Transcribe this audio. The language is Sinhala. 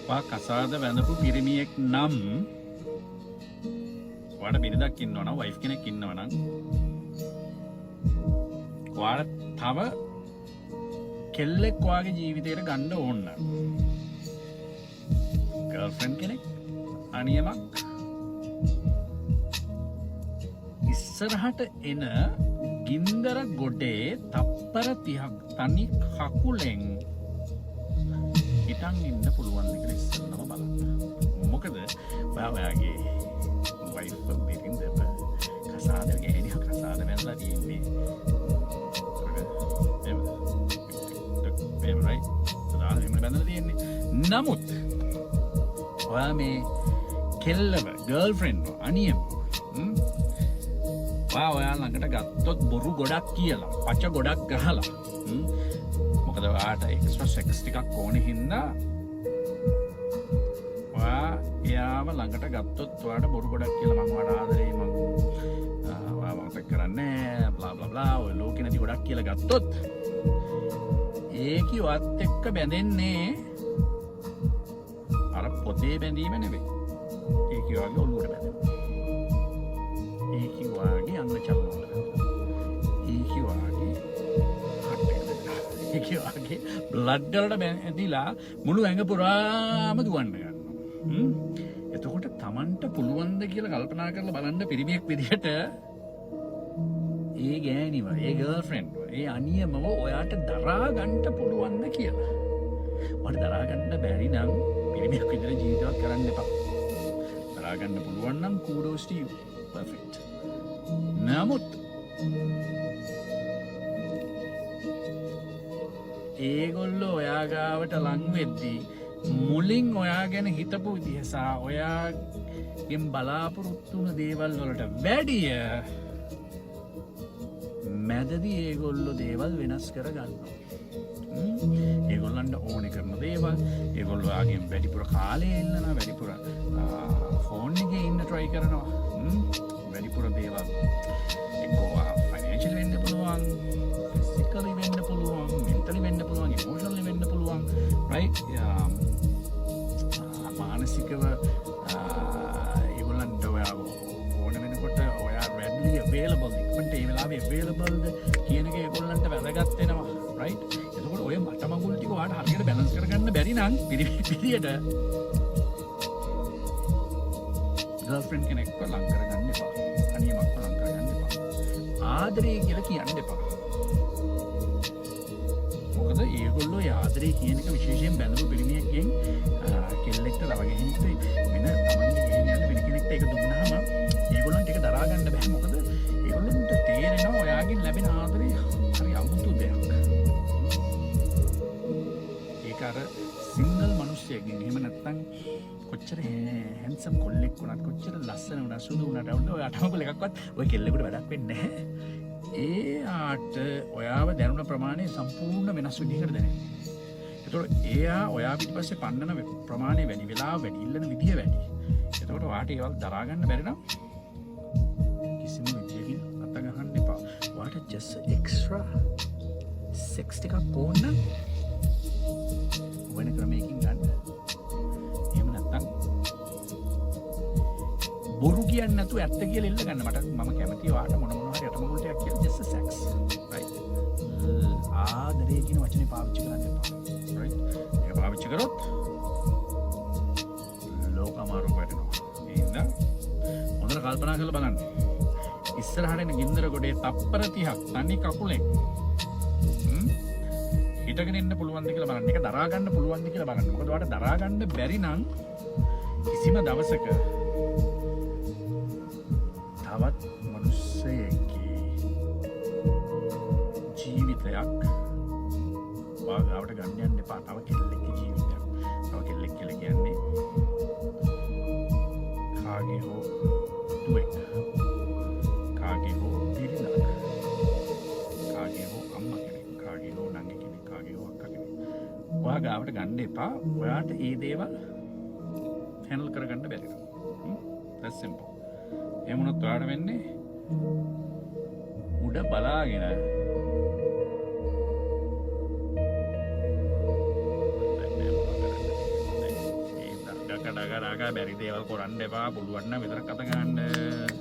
වා කසාද වැඳපු පිරිමියෙක් නම් ඔයාට බිරිඳක් ඉන්නවා නම් වයිෆ් කෙනෙක් ඉන්නවා නම් ඔයාට තව කෙල්ලෙක් ඔයාගේ ජීවිතේට ගන්න ඕන ගර්ල්ෆ්‍රෙන්ඩ් කෙනෙක් අනියමක් ඉස්සරහට එන ගින්දර ගොඩේ තප්පර 30ක් තනි කකුලෙන් හිටන් ඉන්න පුළුවන් ද කියලා ඉස්සෙල්ලම බලන්න. මොකද ඔයාගේ වයිෆ් බිරිඳ කසාද ගෑණියා කසාද වැඳලා තියෙන්නේ. right? සදාහරණ බැඳලා තියෙන්නේ. නමුත් ඔයා මේ කෙල්ලව ගර්ල්ෆ්‍රෙන්ඩ් අනියම ඔයා ළඟට ගත්තොත් බොරු ගොඩක් කියලා පච ගොඩක් ගහලා මොකද ඔයාට එක්ස්ට්‍රා සෙක්ස් ටිකක් ඕනේ හින්දා ඔයා එයාව ළඟට ගත්තොත් ඔයාට බොරු ගොඩක් කියලා මම ඔයාට ආදරේ මම ඔයා මතක කරන්නේ බ්ලා බ්ලා බ්ලා ඔය ලෝකේ නැති ගොඩක් කියලා ගත්තොත් ඒකි ඔයත් එක්ක බැඳෙන්නේ අර පොතේ බැඳීම නෙවෙයි. ඒකි වගේ ඔළුවට බැඳෙනවා. ඒකි වගේ අංග චලන වල බැඳෙනවා. ඒකි වගේ හට් එකට බැඳෙනවා. ඒකි වගේ බ්ලඩ් වලට බැඳිලා මුළු ඇඟ පුරාම දුවන්න ගන්නවා. එතකොට Tamanට පුළුවන් ද කියලා කල්පනා කරලා බලන්න පිරිමියෙක් විදිහට ඒ ගෑණිව ඒ ගර්ල්ෆ්‍රෙන්ඩ් ඒ අනියමව ඔයාට දරා ගන්න පුළුවන් ද කියලා. ඔයාට දරා ගන්න බැරි නම් පිරිමියෙක් විදිහට ජීවිතවත් කරන්න එපා. දරා ගන්න පුළුවන් නම් kudos to you. Perfect. නමුත් ඒගොල්ලෝ ඔයා ගාවට ලං වෙද්දී මුලින් ඔයා ගැන හිතපු විදිහ සහ ඔයාගෙන් බලාපොරොත්තු වුණ දේවල් වලට වැඩිය මැදදී ඒගොල්ලෝ දේවල් වෙනස් කර ගන්නවා. ඒගොල්ලන්ට ඕනේ කරන දේවල් ඒගොල්ලෝ ආගෙන් වැඩිපුර කාලය ඉල්ලනවා, වැඩිපුර ෆෝන් එකේ ඉන්න try කරනවා. වැඩිපුර දේවල් එක්කෝ ෆයිනෑන්ෂියල් වෙන්න පුළුවන්, ෆිසිකලි වෙන්න පුළුවන්, මෙන්ටලි වෙන්න පුළුවන්, ඉමෝෂනලි වෙන්න පුළුවන්, right? මානසිකව ඒගොල්ලන්ට ඔයා ඕන වෙනකොට ඔයා readily available ඉක්මනට ඒ වෙලාවේ available ද කියන එක ඒගොල්ලන්ට වැදගත් වෙනවා, right? එතකොට ඔය මටමගුල් ටික ඔයාට හරියට බැලන්ස් කරගන්න බැරි නම් පිළිවිදියට ගර්ල්ෆ්‍රෙන්ඩ් කෙනෙක්ව ලං කරගන්න එපා. අනියමක්ව ලං කරගන්න එපා. ආදරේ කියලා කියන්න එපා. මොකද ඒගොල්ලෝ ආදරේ කියන එක විශේෂයෙන් බැඳපු පිරිමියෙක්ගෙන් කෙල්ලෙක්ට ලව ගැහිච්ච වෙන තමන්ගේ ගෑණියන්ට වෙන කෙනෙක්ට ඒක දුන්නාම ඒගොල්ලන්ට ඒක දරා ගන්න බෑ. මොකද ඒගොල්ලන්ට තේරෙනවා ඔයාගෙන් ලැබෙන ආදරේ හරි අමුතු දෙයක්. ඒක අර සිංගල් මිනිස්සෙක්ගෙන් එහෙම නැත්නම් කොච්චර හැන්සම් කොල්ලෙක් වුණත් කොච්චර ලස්සන වුණත් සුදු වුණත් ඔය අටමකුල එකක්වත් ඔය කෙල්ලෙකුට වැඩක් වෙන්නේ නැහැ. එයාට ඔයාව දැනුණ ප්‍රමාණය සම්පූර්ණ වෙනස් විදිහකට දැනෙනවා. ඒතකොට එයා ඔයා පිටිපස්සේ පන්නන ප්‍රමාණය වැඩි, වෙලාව වැඩි, ඉල්ලන විදිහ වැඩි. ඒතකොට ඔයාට ඒවල් දරා ගන්න බැරි නම් කිසිම විදියකින් අත ගහන්න එපා. ඔයාට just extra sex ටිකක් ඕන නම් වෙන ක්‍රමයකින් ගන්න. එහෙම නැත්නම් බොරු කියන්නේ නැතුව ඇත්ත කියලා ඉල්ල ගන්න. මම කැමතියි ඔයාට මොන හරි අටමගුල් ටිකක් කියලා just sex, right? ආදරේ කියන වචනේ පාවිච්චි කරන්න එපා, right? ඒක පාවිච්චි කරොත් ලෝකමාරු වෙනවා. ඒ හින්දා හොඳට කල්පනා කරලා බලන්න. ඉස්සරහට එන ගින්දර ගොඩේ තප්පර 30ක් තනි කකුලෙන් හිටගෙන ඉන්න පුළුවන්ද කියලා බලන්න. ඒක දරා ගන්න පුළුවන්ද කියලා බලන්න. මොකද ඔයාලට දරා ගන්න බැරි නම් කිසිම දවසක තවත් මිනිස්සෙක්ගේ ජීවිතයක් වාගාවට ගන්න යන්න එපා. තව කෙල්ලෙක්ගේ ජීවිතයක්. තව කෙල්ලෙක් කියලා කියන්නේ කාගේ හෝ දුවෙක්, කාගේ හෝ පිරිලක්, කාගේ හෝ අම්මා කෙනෙක්, කාගේ හෝ නංගි කෙනෙක්, කාගේ හෝ අක්කා කෙනෙක්. වාගාවට ගන්න එපා. ඔයාට ඒ දේවල් හැන්ඩල් කරගන්න බැරි නම්. that's simple. එහෙම වුණොත් ඔයාට වෙන්නේ උඩ බලාගෙන කරාක බැරි දේවල් කරන්න එපා පුළුවන් නම් විතර කතා කරන්න